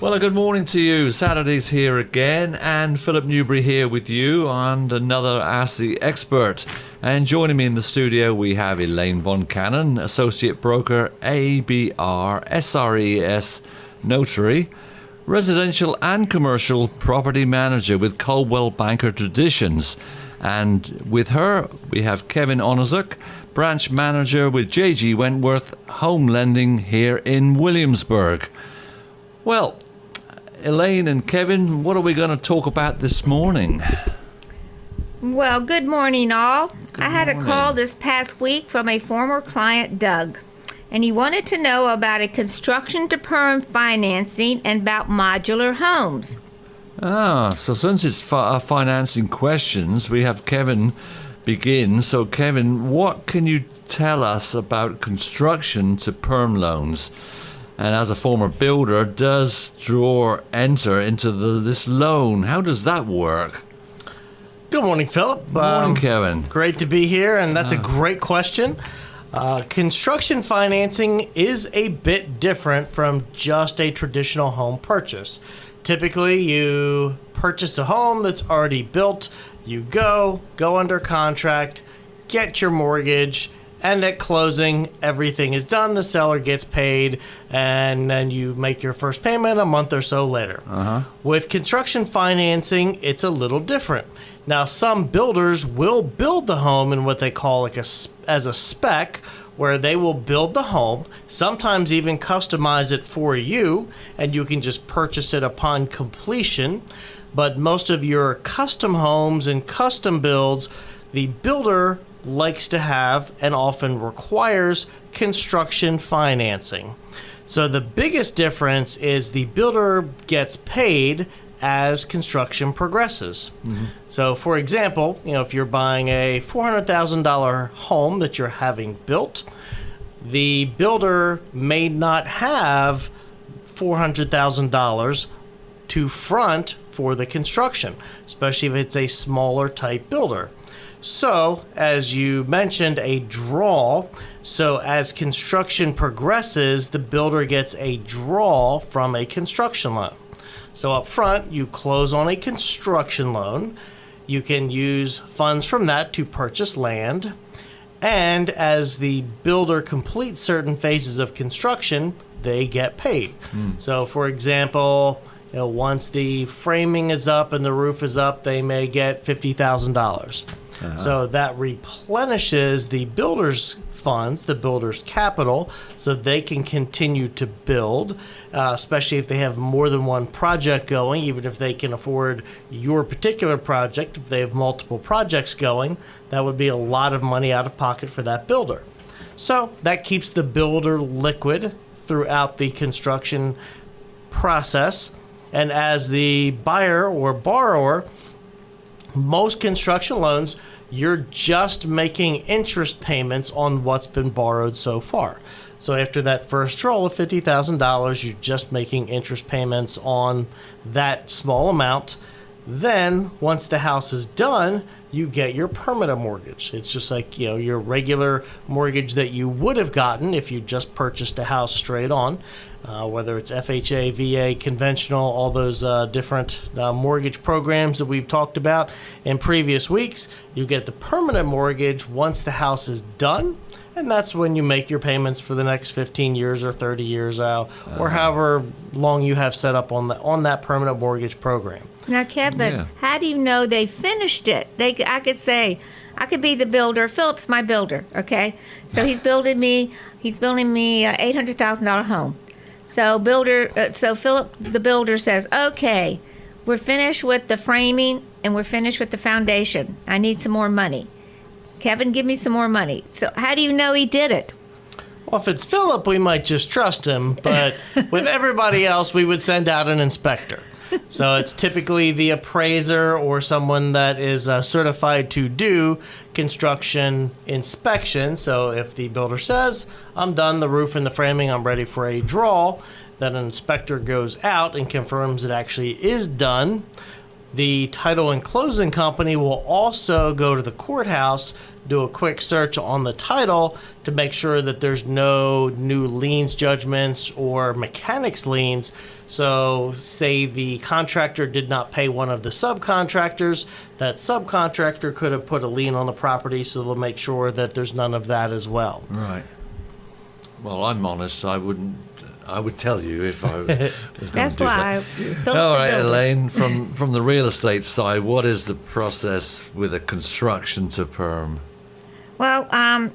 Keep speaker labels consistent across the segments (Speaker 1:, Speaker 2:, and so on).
Speaker 1: Well, a good morning to you. Saturday's here again, and Philip Newbury here with you on another Ask the Expert. And joining me in the studio, we have Elaine VonCannon, Associate Broker, ABR, SRES, Notary, Residential and Commercial Property Manager with Coldwell Banker Traditions. And with her, we have Kevin Onizuk, Branch Manager with JG Wentworth Home Lending here in Williamsburg. Well, Elaine and Kevin, what are we going to talk about this morning?
Speaker 2: Well, good morning, all.
Speaker 1: Good
Speaker 2: I had
Speaker 1: morning.
Speaker 2: a call this past week from a former client, Doug, and he wanted to know about a construction to perm financing and about modular homes.
Speaker 1: So since it's financing questions, we have Kevin begin. So Kevin, what can you tell us about construction to perm loans? And as a former builder, does drawer enter into this loan? How does that work?
Speaker 3: Good morning, Philip.
Speaker 1: Good morning, Kevin.
Speaker 3: Great to be here, and that's a great question. Construction financing is a bit different from just a traditional home purchase. Typically, you purchase a home that's already built, you go under contract, get your mortgage, and at closing, everything is done, the seller gets paid, and then you make your first payment a month or so later. With construction financing, it's a little different. Now, some builders will build the home in what they call as a spec, where they will build the home, sometimes even customize it for you, and you can just purchase it upon completion. But most of your custom homes and custom builds, the builder likes to have and often requires construction financing. So the biggest difference is the builder gets paid as construction progresses. So for example, if you're buying a $400,000 home that you're having built, the builder may not have $400,000 to front for the construction, especially if it's a smaller type builder. So, as you mentioned, a draw. So, as construction progresses, the builder gets a draw from a construction loan. So, up front, you close on a construction loan. You can use funds from that to purchase land. And as the builder completes certain phases of construction, they get paid. So, for example, once the framing is up and the roof is up, they may get $50,000. So that replenishes the builder's funds, the builder's capital, so they can continue to build, especially if they have more than one project going, even if they can afford your particular project. If they have multiple projects going, that would be a lot of money out of pocket for that builder. So that keeps the builder liquid throughout the construction process. And as the buyer or borrower, most construction loans, you're just making interest payments on what's been borrowed so far. So after that first draw of $50,000, you're just making interest payments on that small amount. Then, once the house is done, you get your permanent mortgage. It's just like, your regular mortgage that you would have gotten if you just purchased a house straight on, whether it's FHA, VA, conventional, all those different mortgage programs that we've talked about in previous weeks. You get the permanent mortgage once the house is done, and that's when you make your payments for the next 15 years or 30 years out, or however long you have set up on that permanent mortgage program.
Speaker 2: Now, Kevin, how do you know they finished it? I could say, I could be the builder. Philip's my builder, okay? So he's building me a $800,000 home. So Philip, the builder, says, okay, we're finished with the framing and we're finished with the foundation. I need some more money. Kevin, give me some more money. So how do you know he did it?
Speaker 3: Well, if it's Philip, we might just trust him, but with everybody else, we would send out an inspector. So it's typically the appraiser or someone that is certified to do construction inspection. So if the builder says, I'm done, the roof and the framing, I'm ready for a draw, then an inspector goes out and confirms it actually is done. The title and closing company will also go to the courthouse, do a quick search on the title to make sure that there's no new liens judgments or mechanics liens. So say the contractor did not pay one of the subcontractors, that subcontractor could have put a lien on the property, so they'll make sure that there's none of that as well.
Speaker 1: Right. Well, I'm honest. I would tell you if I was going to do
Speaker 2: That's
Speaker 1: so.
Speaker 2: why Philip
Speaker 1: All
Speaker 2: the
Speaker 1: right,
Speaker 2: builder.
Speaker 1: Elaine, from the real estate side, what is the process with a construction to perm?
Speaker 2: Well,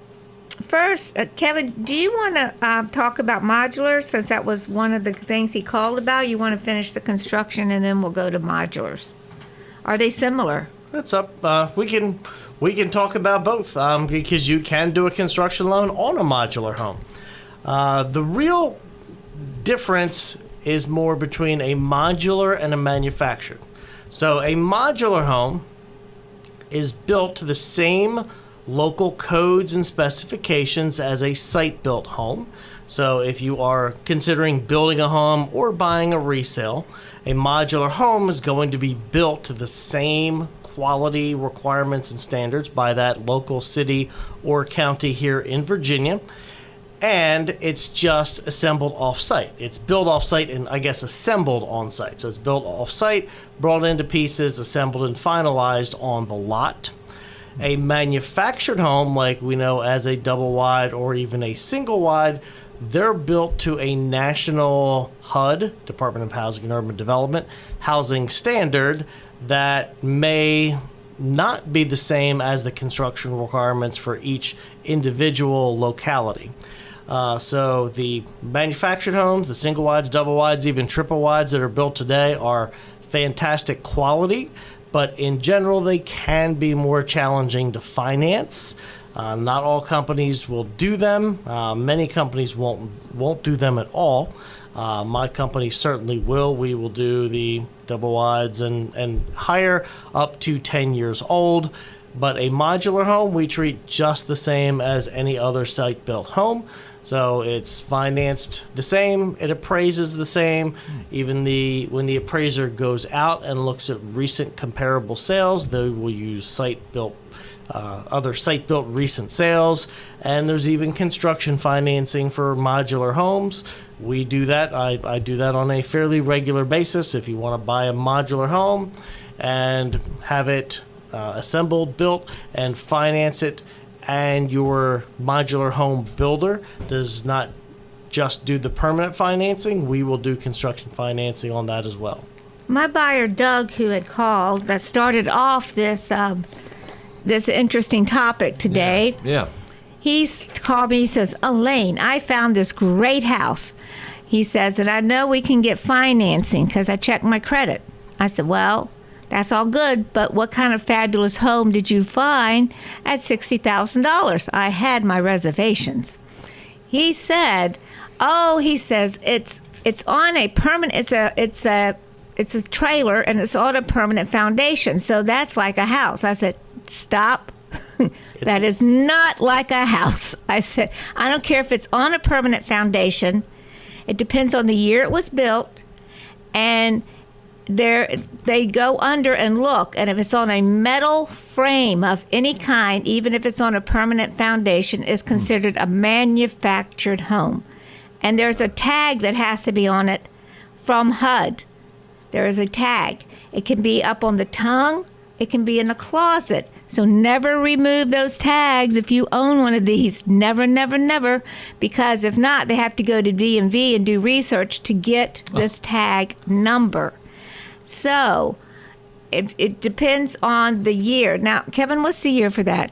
Speaker 2: first, Kevin, do you want to talk about modulars, since that was one of the things he called about? You want to finish the construction, and then we'll go to modulars. Are they similar?
Speaker 3: That's up. We can talk about both because you can do a construction loan on a modular home. The real difference is more between a modular and a manufactured. So a modular home is built to the same local codes and specifications as a site-built home. So if you are considering building a home or buying a resale, a modular home is going to be built to the same quality requirements and standards by that local city or county here in Virginia. And it's just assembled off-site. It's built off-site and, I guess, assembled on-site. So it's built off-site, brought into pieces, assembled and finalized on the lot. A manufactured home, like we know as a double-wide or even a single-wide, they're built to a national HUD, Department of Housing and Urban Development, housing standard that may not be the same as the construction requirements for each individual locality. So the manufactured homes, the single wides, double wides, even triple wides that are built today are fantastic quality, but in general they can be more challenging to finance. Not all companies will do them. Many companies won't do them at all. My company certainly will. We will do the double wides and higher up to 10 years old. But a modular home we treat just the same as any other site-built home. So it's financed the same, it appraises the same. Even when the appraiser goes out and looks at recent comparable sales, they will use other site-built recent sales. And there's even construction financing for modular homes. We do that. I do that on a fairly regular basis. If you want to buy a modular home and have it assembled, built, and finance it, and your modular home builder does not just do the permanent financing, we will do construction financing on that as well.
Speaker 2: My buyer, Doug, who had called, that started off this this interesting topic today.
Speaker 1: Yeah.
Speaker 2: He's called me. He says, Elaine, I found this great house. He says, and I know we can get financing because I checked my credit. I said, well, that's all good, but what kind of fabulous home did you find at $60,000? I had my reservations. He said, he says it's on a permanent. It's a trailer and it's on a permanent foundation. So that's like a house. I said, stop. That is not like a house. I said, I don't care if it's on a permanent foundation. It depends on the year it was built, and they go under and look, and if it's on a metal frame of any kind, even if it's on a permanent foundation, is considered a manufactured home. And there's a tag that has to be on it from HUD. There is a tag. It can be up on the tongue. It can be in a closet. So never remove those tags if you own one of these. Never, never, never. Because if not, they have to go to DMV and do research to get this tag number. So it depends on the year. Now, Kevin, what's the year for that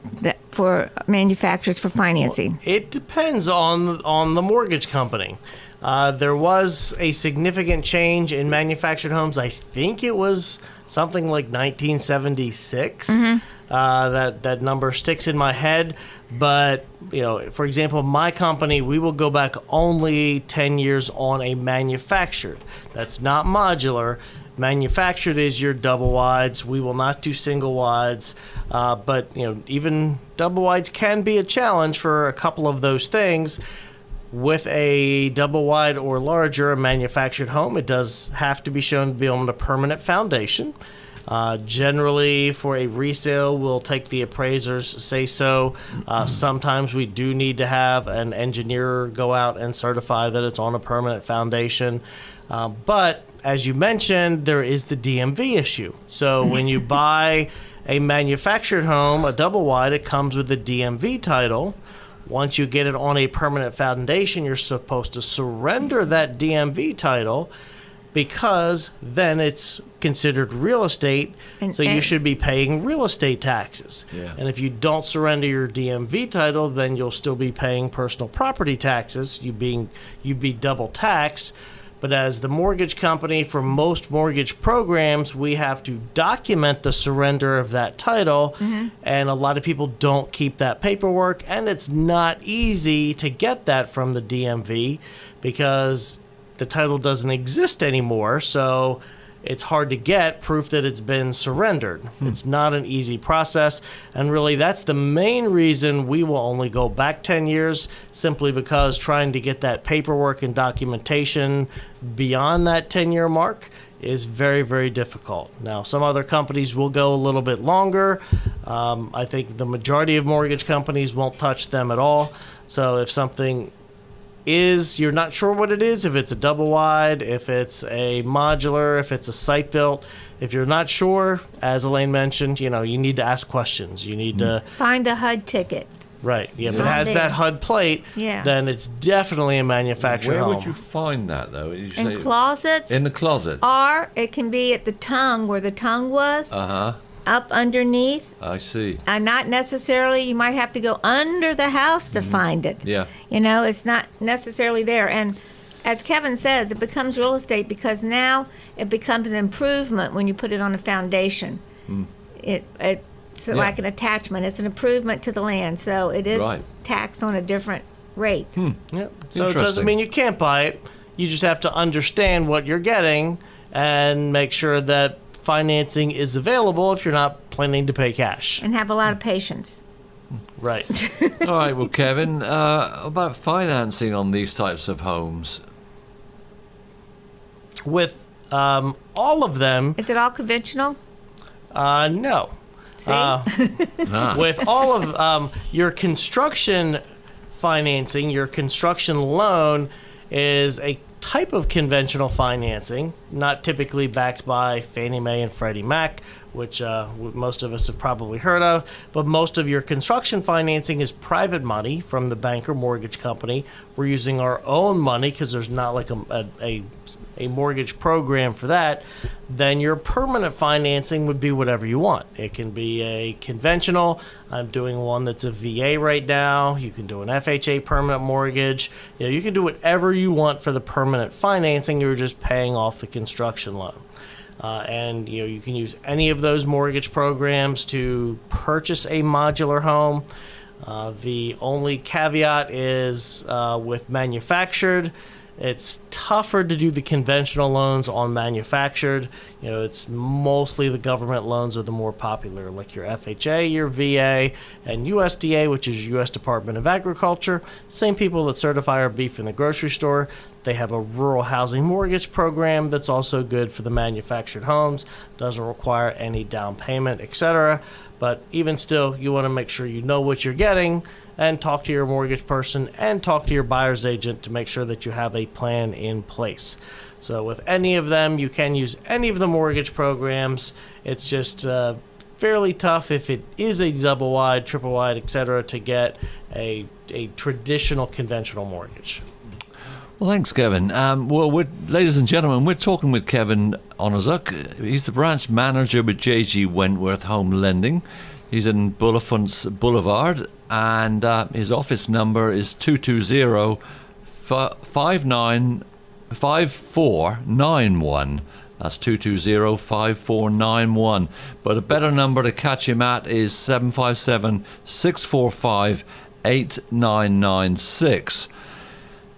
Speaker 2: for manufacturers for financing?
Speaker 3: It depends on the mortgage company. There was a significant change in manufactured homes. I think it was something like 1976. That number sticks in my head. But, for example, my company, we will go back only 10 years on a manufactured. That's not modular. Manufactured is your double wides. We will not do single wides. But, even double wides can be a challenge for a couple of those things. With a double wide or larger, a manufactured home, it does have to be shown to be on a permanent foundation. Generally, for a resale, we'll take the appraiser's say so. Sometimes we do need to have an engineer go out and certify that it's on a permanent foundation. But as you mentioned, there is the DMV issue. So when you buy a manufactured home, a double wide, it comes with the DMV title. Once you get it on a permanent foundation, you're supposed to surrender that DMV title, because then it's considered real estate, so you should be paying real estate taxes.
Speaker 1: Yeah.
Speaker 3: And if you don't surrender your DMV title, then you'll still be paying personal property taxes. You'd be double taxed. But as the mortgage company, for most mortgage programs, we have to document the surrender of that title. And a lot of people don't keep that paperwork. And it's not easy to get that from the DMV because the title doesn't exist anymore. So it's hard to get proof that it's been surrendered. It's not an easy process. And really, that's the main reason we will only go back 10 years, simply because trying to get that paperwork and documentation beyond that 10-year mark is very, very difficult. Now, some other companies will go a little bit longer. I think the majority of mortgage companies won't touch them at all. So if something you're not sure what it is, if it's a double wide, if it's a modular, if it's a site built, if you're not sure, as Elaine mentioned, you need to ask questions. You need to
Speaker 2: find the HUD ticket.
Speaker 3: Right. Yeah, if it has that HUD plate, then it's definitely a manufactured home.
Speaker 1: Where would you find that, though?
Speaker 2: In closets.
Speaker 1: In the closet.
Speaker 2: Or it can be at the tongue, where the tongue was. Up underneath.
Speaker 1: I see.
Speaker 2: And not necessarily, you might have to go under the house to find it.
Speaker 1: Yeah.
Speaker 2: It's not necessarily there. And as Kevin says, it becomes real estate because now it becomes an improvement when you put it on a foundation. It's like an attachment. It's an improvement to the land. So it is taxed on a different rate.
Speaker 3: Yep. So it doesn't mean you can't buy it. You just have to understand what you're getting and make sure that financing is available if you're not planning to pay cash.
Speaker 2: And have a lot of patience.
Speaker 3: Right.
Speaker 1: All right, well, Kevin, about financing on these types of homes.
Speaker 3: With all of them...
Speaker 2: Is it all conventional?
Speaker 3: No.
Speaker 2: See?
Speaker 3: With all of your construction financing, your construction loan is a type of conventional financing, not typically backed by Fannie Mae and Freddie Mac, which most of us have probably heard of, but most of your construction financing is private money from the bank or mortgage company. We're using our own money because there's not like a mortgage program for that. Then your permanent financing would be whatever you want. It can be a conventional. I'm doing one that's a VA right now. You can do an FHA permanent mortgage. You can do whatever you want for the permanent financing. You're just paying off the construction loan. And you can use any of those mortgage programs to purchase a modular home. The only caveat is with manufactured, it's tougher to do the conventional loans on manufactured. It's mostly the government loans are the more popular, like your FHA, your VA, and USDA, which is U.S. Department of Agriculture. Same people that certify our beef in the grocery store. They have a rural housing mortgage program that's also good for the manufactured homes. Doesn't require any down payment, etc. But even still, you want to make sure you know what you're getting and talk to your mortgage person and talk to your buyer's agent to make sure that you have a plan in place. So with any of them, you can use any of the mortgage programs. It's just fairly tough if it is a double wide, triple wide, etc. to get a traditional conventional mortgage.
Speaker 1: Well, thanks, Kevin. Ladies and gentlemen, we're talking with Kevin Onizuk. He's the branch manager with J.G. Wentworth Home Lending. He's in Bullifonts Boulevard, and his office number is 220-5491. That's 220-5491. But a better number to catch him at is 757-645-8996.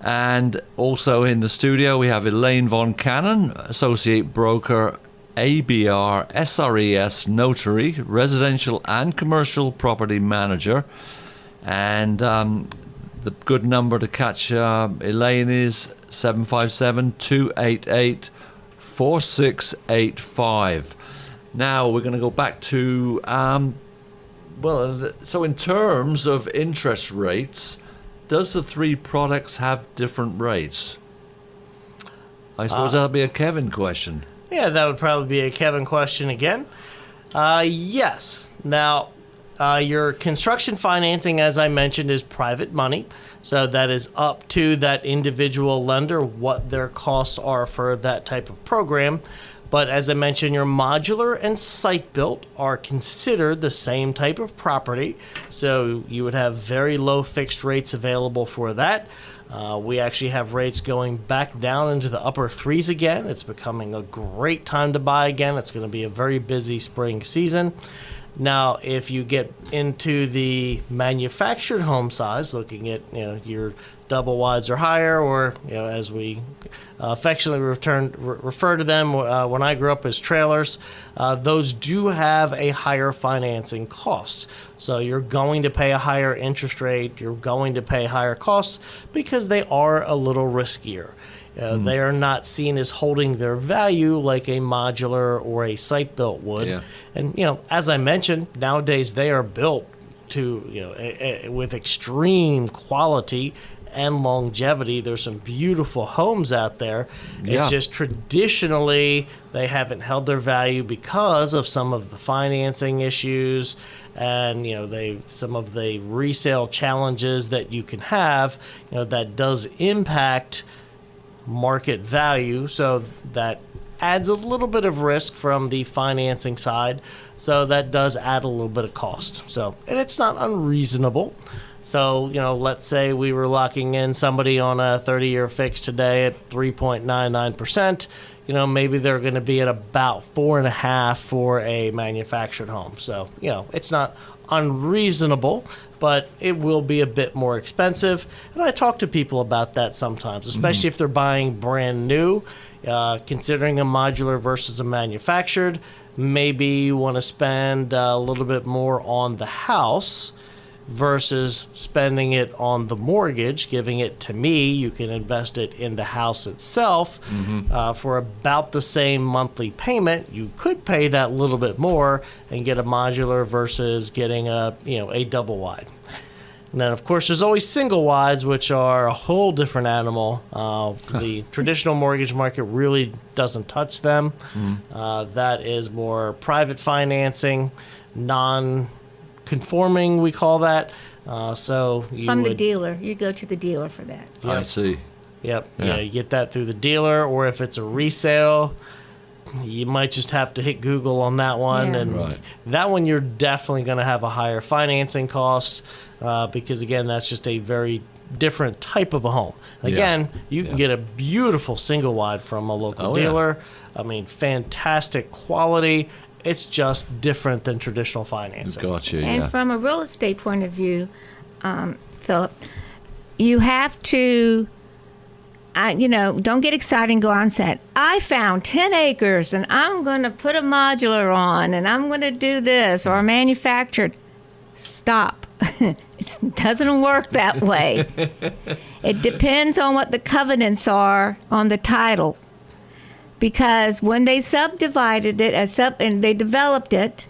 Speaker 1: And also in the studio, we have Elaine VonCannon, Associate Broker, ABR, SRES Notary, Residential and Commercial Property Manager. And the good number to catch Elaine is 757-288-4685. Now we're going to go back to, so in terms of interest rates, does the three products have different rates? I suppose that'll be a Kevin question.
Speaker 3: Yeah, that would probably be a Kevin question again. Yes. Now, your construction financing, as I mentioned, is private money. So that is up to that individual lender what their costs are for that type of program. But as I mentioned, your modular and site-built are considered the same type of property. So you would have very low fixed rates available for that. We actually have rates going back down into the upper threes again. It's becoming a great time to buy again. It's going to be a very busy spring season. Now, if you get into the manufactured home size, looking at your double wides or higher, or as we affectionately refer to them when I grew up as trailers, those do have a higher financing cost. So you're going to pay a higher interest rate. You're going to pay higher costs because they are a little riskier. They are not seen as holding their value like a modular or a site-built would. Yeah. And, as I mentioned, nowadays they are built to, with extreme quality and longevity. There's some beautiful homes out there. Yeah. It's just traditionally they haven't held their value because of some of the financing issues and some of the resale challenges that you can have. That does impact market value, so that adds a little bit of risk from the financing side, so that does add a little bit of cost. So, and it's not unreasonable. So, let's say we were locking in somebody on a 30-year fix today at 3.99%. Maybe they're going to be at about 4.5% for a manufactured home. So, it's not unreasonable, but it will be a bit more expensive. And I talk to people about that sometimes, especially if they're buying brand new, considering a modular versus a manufactured. Maybe you want to spend a little bit more on the house versus spending it on the mortgage, giving it to me. You can invest it in the house itself for about the same monthly payment. You could pay that little bit more and get a modular versus getting a double wide. And then, of course, there's always single wides, which are a whole different animal. The traditional mortgage market really doesn't touch them. That is more private financing, non-conforming, we call that. So
Speaker 2: the dealer. You go to the dealer for that.
Speaker 1: Yep. I see.
Speaker 3: Yep. Yeah, you get that through the dealer, or if it's a resale, you might just have to hit Google on that one.
Speaker 2: Yeah.
Speaker 3: And that one, you're definitely going to have a higher financing cost because, again, that's just a very different type of a home. Again, you can get a beautiful single wide from a local dealer. I mean, fantastic quality. It's just different than traditional financing.
Speaker 1: Gotcha.
Speaker 2: And from a real estate point of view, Philip, you have to, don't get excited and go out and say, I found 10 acres and I'm going to put a modular on and I'm going to do this, or a manufactured. Stop. It doesn't work that way. It depends on what the covenants are on the title. Because when they subdivided it and they developed it,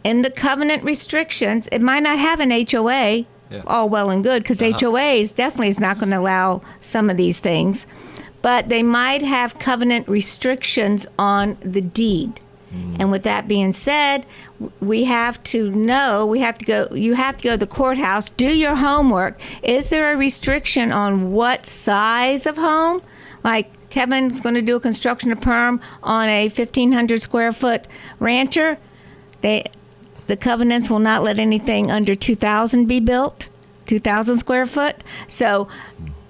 Speaker 2: in the covenant restrictions, it might not have an HOA, all well and good, because HOAs definitely is not going to allow some of these things. But they might have covenant restrictions on the deed. And with that being said, you have to go to the courthouse, do your homework. Is there a restriction on what size of home? Like Kevin's going to do a construction of perm on a 1,500 square foot rancher. The covenants will not let anything under 2,000 be built, 2,000 square foot. So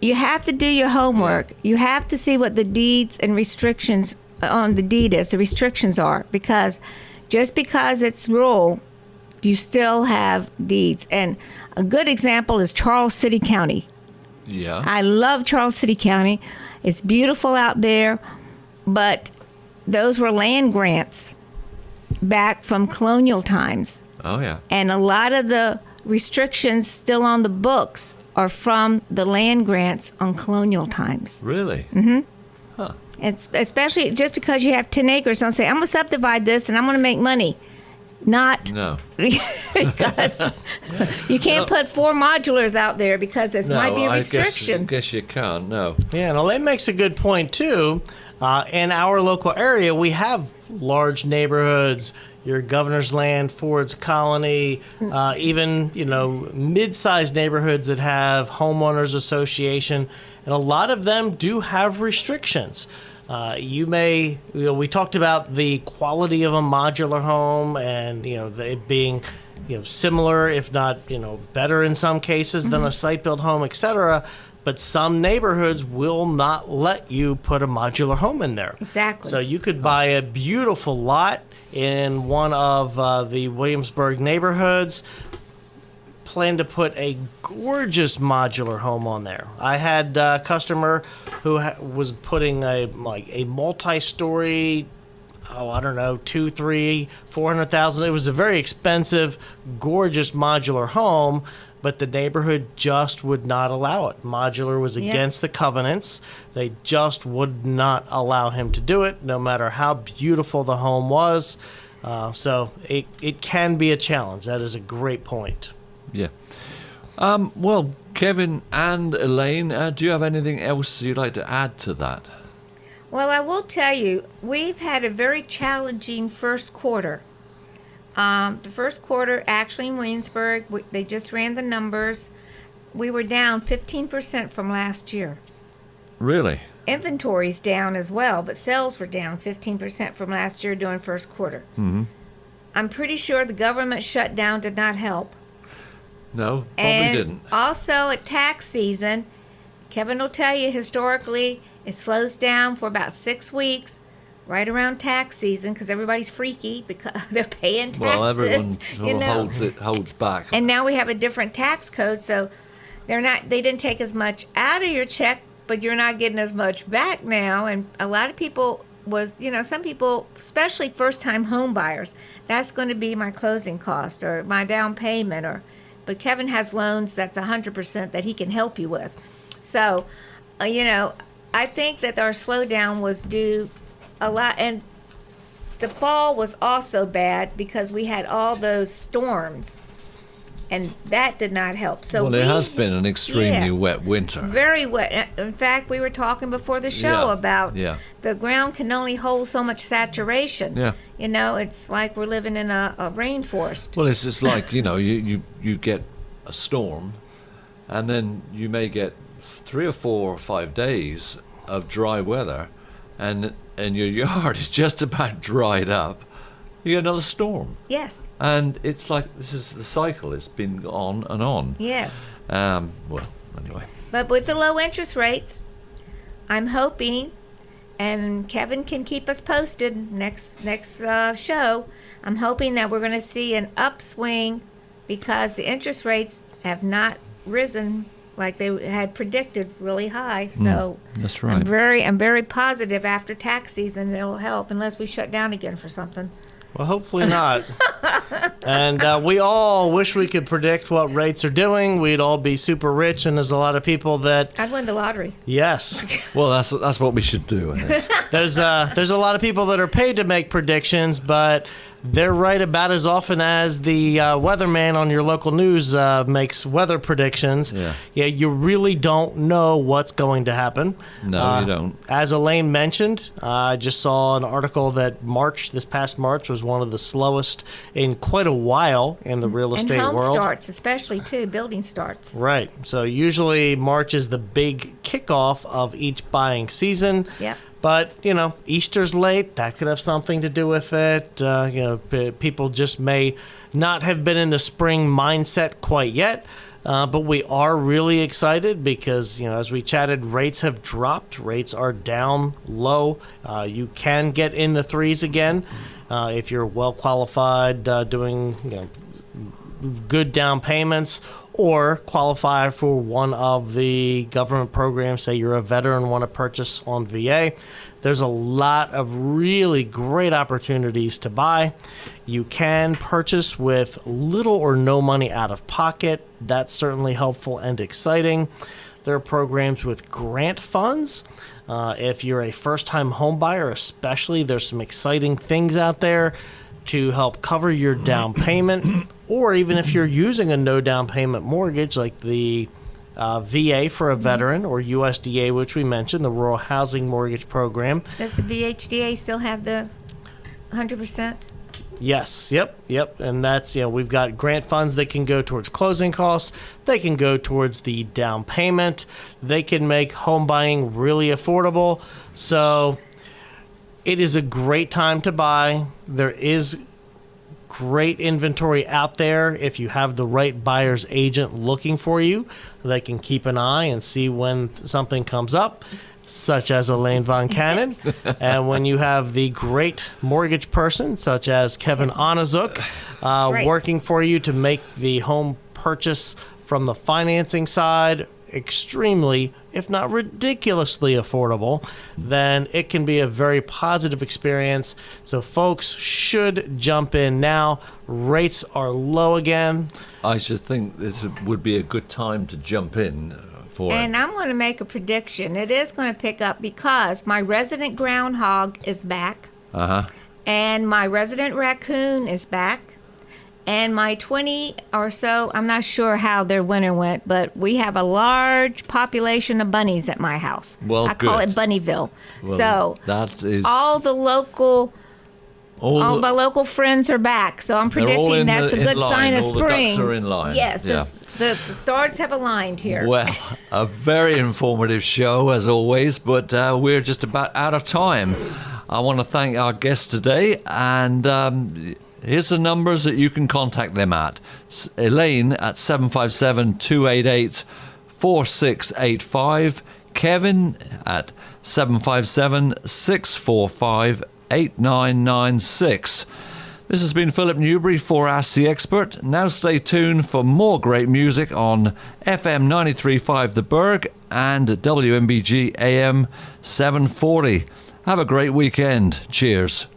Speaker 2: you have to do your homework. You have to see what the deeds and restrictions on the deed is, the restrictions are, because just because it's rural, you still have deeds. And a good example is Charles City County.
Speaker 1: Yeah.
Speaker 2: I love Charles City County. It's beautiful out there, but those were land grants back from colonial times.
Speaker 1: Oh, yeah.
Speaker 2: And a lot of the restrictions still on the books are from the land grants on colonial times.
Speaker 1: Really?
Speaker 2: Mm-hmm.
Speaker 1: Huh.
Speaker 2: It's especially just because you have 10 acres. Don't say, I'm going to subdivide this and I'm going to make money. Not
Speaker 1: No.
Speaker 2: because you can't put 4 modulars out there because it might be a restriction.
Speaker 1: I guess you can't, no.
Speaker 3: Yeah, and Elaine makes a good point, too. In our local area, we have large neighborhoods, your Governor's Land, Ford's Colony, even, mid-sized neighborhoods that have homeowners association, and a lot of them do have restrictions. We talked about the quality of a modular home and, it being, similar, if not, better in some cases than a site-built home, etc. But some neighborhoods will not let you put a modular home in there.
Speaker 2: Exactly.
Speaker 3: So you could buy a beautiful lot in one of the Williamsburg neighborhoods, plan to put a gorgeous modular home on there. I had a customer who was putting a multi-story, I don't know, 2, 3, 400,000. It was a very expensive, gorgeous modular home, but the neighborhood just would not allow it. Modular was against the covenants. They just would not allow him to do it, no matter how beautiful the home was. So it can be a challenge. That is a great point.
Speaker 1: Yeah. Well, Kevin and Elaine, do you have anything else you'd like to add to that?
Speaker 2: Well, I will tell you, we've had a very challenging first quarter. The first quarter, actually in Williamsburg, they just ran the numbers. We were down 15% from last year.
Speaker 1: Really?
Speaker 2: Inventory's down as well, but sales were down 15% from last year during first quarter.
Speaker 1: Mm-hmm.
Speaker 2: I'm pretty sure the government shutdown did not help.
Speaker 1: No, probably
Speaker 2: And
Speaker 1: didn't.
Speaker 2: also at tax season, Kevin will tell you historically it slows down for about 6 weeks right around tax season because everybody's freaky because they're paying taxes.
Speaker 1: Well, everyone sort of holds back.
Speaker 2: And now we have a different tax code, so they didn't take as much out of your check, but you're not getting as much back now. And a lot of people some people, especially first-time home buyers, that's going to be my closing cost or my down payment but Kevin has loans that's 100% that he can help you with. So, I think that our slowdown was due a lot, and the fall was also bad because we had all those storms, and that did not help. So
Speaker 1: it has been an extremely wet winter.
Speaker 2: Very wet. In fact, we were talking before the show about the ground can only hold so much saturation.
Speaker 1: Yeah.
Speaker 2: It's like we're living in a rainforest.
Speaker 1: Well, it's just like, you get a storm, and then you may get 3 or 4 or 5 days of dry weather, and your yard is just about dried up. You get another storm.
Speaker 2: Yes.
Speaker 1: And it's like, this is the cycle. It's been on and on.
Speaker 2: Yes.
Speaker 1: Well, anyway.
Speaker 2: But with the low interest rates, I'm hoping, and Kevin can keep us posted next show, I'm hoping that we're going to see an upswing because the interest rates have not risen like they had predicted really high. So
Speaker 1: that's right.
Speaker 2: I'm very positive after tax season it'll help unless we shut down again for something.
Speaker 3: Well, hopefully not. And we all wish we could predict what rates are doing. We'd all be super rich, and there's a lot of people that...
Speaker 2: I'd win the lottery.
Speaker 3: Yes.
Speaker 1: Well, that's what we should do, I think.
Speaker 3: There's a lot of people that are paid to make predictions, but they're right about as often as the weatherman on your local news makes weather predictions. Yeah, you really don't know what's going to happen.
Speaker 1: No, you don't.
Speaker 3: As Elaine mentioned, I just saw an article that this past March was one of the slowest in quite a while in the real estate
Speaker 2: world. And home
Speaker 3: world.
Speaker 2: starts, especially too, building starts.
Speaker 3: Right. So usually March is the big kickoff of each buying season.
Speaker 2: Yep.
Speaker 3: But, Easter's late. That could have something to do with it. People just may not have been in the spring mindset quite yet. But we are really excited because, as we chatted, rates have dropped. Rates are down low. You can get in the 3s again if you're well qualified, doing good down payments, or qualify for one of the government programs. Say you're a veteran and want to purchase on VA. There's a lot of really great opportunities to buy. You can purchase with little or no money out of pocket. That's certainly helpful and exciting. There are programs with grant funds. If you're a first-time home buyer, especially, there's some exciting things out there to help cover your down payment, or even if you're using a no down payment mortgage like the VA for a veteran, or USDA, which we mentioned, the Rural Housing Mortgage Program.
Speaker 2: Does the VHDA still have the 100%?
Speaker 3: Yes, yep. And that's, we've got grant funds that can go towards closing costs. They can go towards the down payment. They can make home buying really affordable. So it is a great time to buy. There is great inventory out there. If you have the right buyer's agent looking for you, they can keep an eye and see when something comes up, such as Elaine VonCannon. And when you have the great mortgage person, such as Kevin Onizuk, working for you to make the home purchase from the financing side extremely, if not ridiculously affordable, then it can be a very positive experience. So folks should jump in now. Rates are low again.
Speaker 1: I should think this would be a good time to jump in for
Speaker 2: And I'm going to make a prediction. It is going to pick up because my resident groundhog is back. And my resident raccoon is back. And my 20 or so, I'm not sure how their winter went, but we have a large population of bunnies at my house.
Speaker 1: Well,
Speaker 2: I call
Speaker 1: good.
Speaker 2: it Bunnyville.
Speaker 1: Well,
Speaker 2: so
Speaker 1: that is
Speaker 2: all my local friends are back. So I'm predicting that's a good sign of
Speaker 1: all
Speaker 2: spring.
Speaker 1: The ducks are in line.
Speaker 2: Yes,
Speaker 1: yeah.
Speaker 2: the stars have aligned here.
Speaker 1: Well, a very informative show as always, but we're just about out of time. I want to thank our guests today, and here's the numbers that you can contact them at. Elaine at 757-288-4685. Kevin at 757-645-8996. This has been Philip Newbury for Ask the Expert. Now stay tuned for more great music on FM 93.5 The Berg and WMBG AM 740. Have a great weekend. Cheers.